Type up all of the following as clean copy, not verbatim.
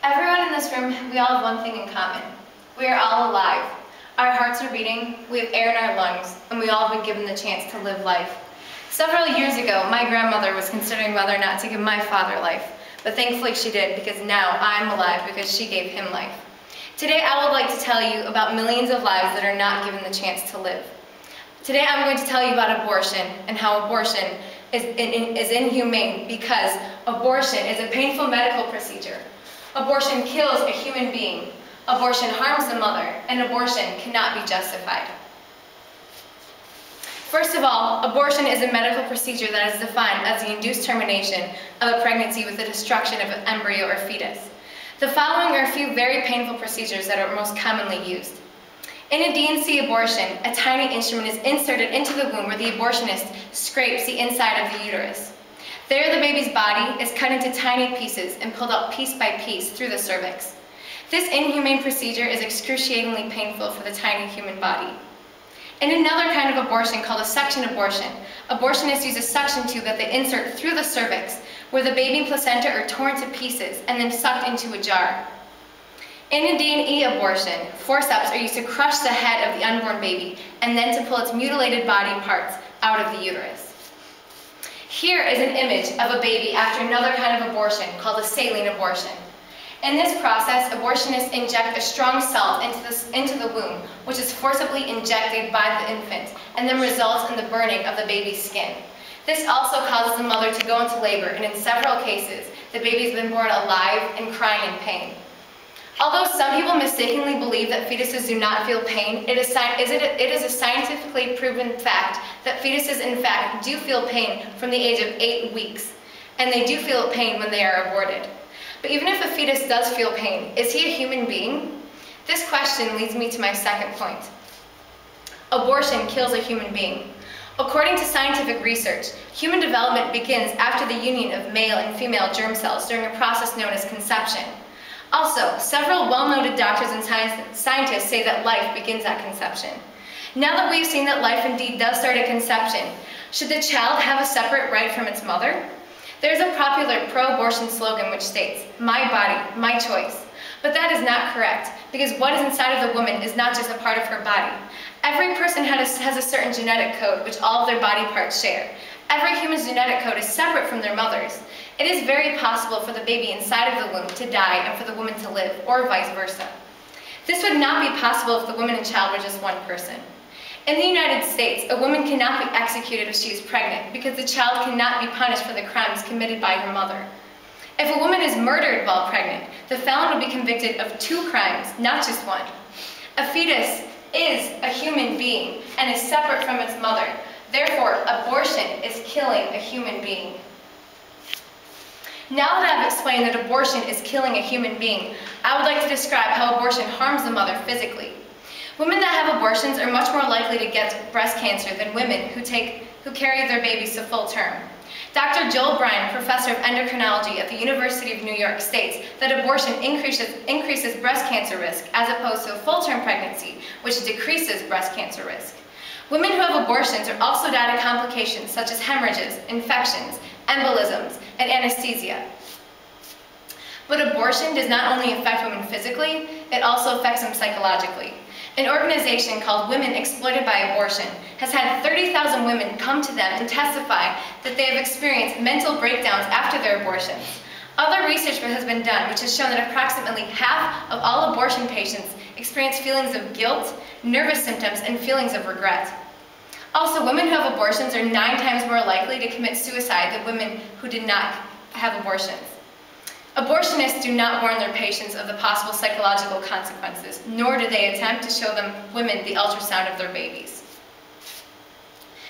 Everyone in this room, we all have one thing in common. We are all alive. Our hearts are beating, we have air in our lungs, and we all have been given the chance to live life. Several years ago, my grandmother was considering whether or not to give my father life, but thankfully she did, because now I'm alive because she gave him life. Today I would like to tell you about millions of lives that are not given the chance to live. Today I'm going to tell you about abortion and how abortion is inhumane because abortion is a painful medical procedure. Abortion kills a human being. Abortion harms the mother, and abortion cannot be justified. First of all, abortion is a medical procedure that is defined as the induced termination of a pregnancy with the destruction of an embryo or fetus. The following are a few very painful procedures that are most commonly used. In a D&C abortion, a tiny instrument is inserted into the womb where the abortionist scrapes the inside of the uterus. There, the baby's body is cut into tiny pieces and pulled out piece by piece through the cervix. This inhumane procedure is excruciatingly painful for the tiny human body. In another kind of abortion called a suction abortion, abortionists use a suction tube that they insert through the cervix, where the baby and placenta are torn to pieces and then sucked into a jar. In a D&E abortion, forceps are used to crush the head of the unborn baby and then to pull its mutilated body parts out of the uterus. Here is an image of a baby after another kind of abortion called a saline abortion. In this process, abortionists inject a strong salt into the womb, which is forcibly injected by the infant and then results in the burning of the baby's skin. This also causes the mother to go into labor, and in several cases, the baby has been born alive and crying in pain. Although some people mistakenly believe that fetuses do not feel pain, it is a scientifically proven fact that fetuses in fact do feel pain from the age of 8 weeks, and they do feel pain when they are aborted. But even if a fetus does feel pain, is he a human being? This question leads me to my second point. Abortion kills a human being. According to scientific research, human development begins after the union of male and female germ cells during a process known as conception. Also, several well-noted doctors and scientists say that life begins at conception. Now that we've seen that life indeed does start at conception, should the child have a separate right from its mother? There's a popular pro-abortion slogan which states, "My body, my choice." But that is not correct, because what is inside of the woman is not just a part of her body. Every person has a certain genetic code which all of their body parts share. Every human's genetic code is separate from their mother's. It is very possible for the baby inside of the womb to die and for the woman to live, or vice versa. This would not be possible if the woman and child were just one person. In the United States, a woman cannot be executed if she is pregnant because the child cannot be punished for the crimes committed by her mother. If a woman is murdered while pregnant, the felon will be convicted of 2 crimes, not just 1. A fetus is a human being and is separate from its mother. Therefore, abortion is killing a human being. Now that I've explained that abortion is killing a human being, I would like to describe how abortion harms the mother physically. Women that have abortions are much more likely to get breast cancer than women who carry their babies to full term. Dr. Joel Bryan, professor of endocrinology at the University of New York, states that abortion increases breast cancer risk as opposed to a full-term pregnancy, which decreases breast cancer risk. Women who have abortions are also died of complications such as hemorrhages, infections, embolisms, and anesthesia. But abortion does not only affect women physically, it also affects them psychologically. An organization called Women Exploited by Abortion has had 30,000 women come to them and testify that they have experienced mental breakdowns after their abortions. Other research has been done which has shown that approximately half of all abortion patients experience feelings of guilt, nervous symptoms, and feelings of regret. Also, women who have abortions are 9 times more likely to commit suicide than women who did not have abortions. Abortionists do not warn their patients of the possible psychological consequences, nor do they attempt to show women the ultrasound of their babies.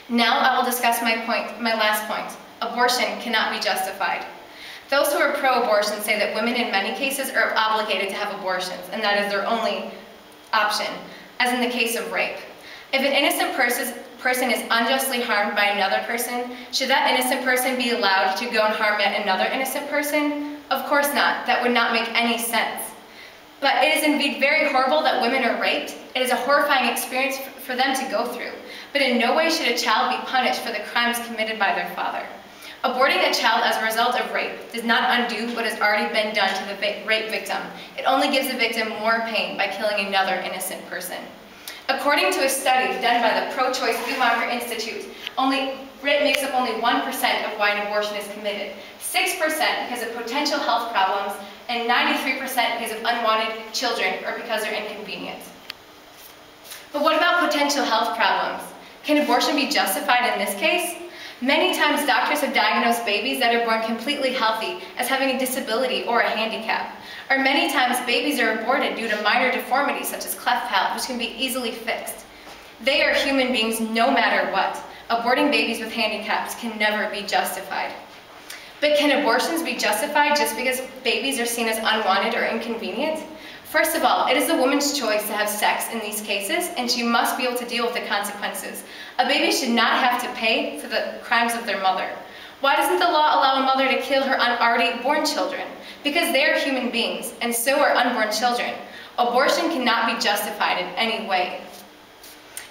Now I will discuss my last point. Abortion cannot be justified. Those who are pro-abortion say that women in many cases are obligated to have abortions, and that is their only option, as in the case of rape. If an innocent person is unjustly harmed by another person, should that innocent person be allowed to go and harm yet another innocent person? Of course not. That would not make any sense. But it is indeed very horrible that women are raped. It is a horrifying experience for them to go through. But in no way should a child be punished for the crimes committed by their father. Aborting a child as a result of rape does not undo what has already been done to the rape victim. It only gives the victim more pain by killing another innocent person. According to a study done by the Pro-Choice Schumacher Institute, rape makes up only 1% of why an abortion is committed, 6% because of potential health problems, and 93% because of unwanted children or because they're inconvenient. But what about potential health problems? Can abortion be justified in this case? Many times doctors have diagnosed babies that are born completely healthy as having a disability or a handicap. Or many times babies are aborted due to minor deformities such as cleft palate, which can be easily fixed. They are human beings no matter what. Aborting babies with handicaps can never be justified. But can abortions be justified just because babies are seen as unwanted or inconvenient? First of all, it is the woman's choice to have sex in these cases, and she must be able to deal with the consequences. A baby should not have to pay for the crimes of their mother. Why doesn't the law allow a mother to kill her already born children? Because they are human beings, and so are unborn children. Abortion cannot be justified in any way.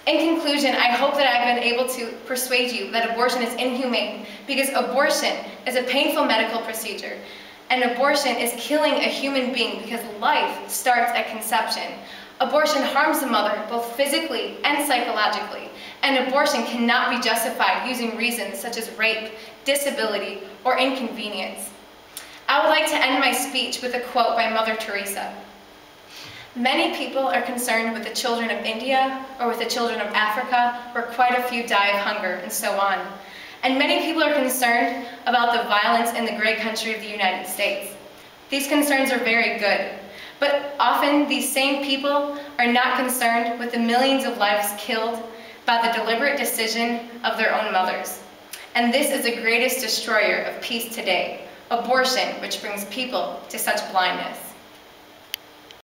In conclusion, I hope that I've been able to persuade you that abortion is inhumane, because abortion is a painful medical procedure. And abortion is killing a human being because life starts at conception. Abortion harms the mother both physically and psychologically, and abortion cannot be justified using reasons such as rape, disability, or inconvenience. I would like to end my speech with a quote by Mother Teresa. Many people are concerned with the children of India or with the children of Africa, where quite a few die of hunger, and so on. And many people are concerned about the violence in the great country of the United States. These concerns are very good, but often these same people are not concerned with the millions of lives killed by the deliberate decision of their own mothers. And this is the greatest destroyer of peace today, abortion, which brings people to such blindness.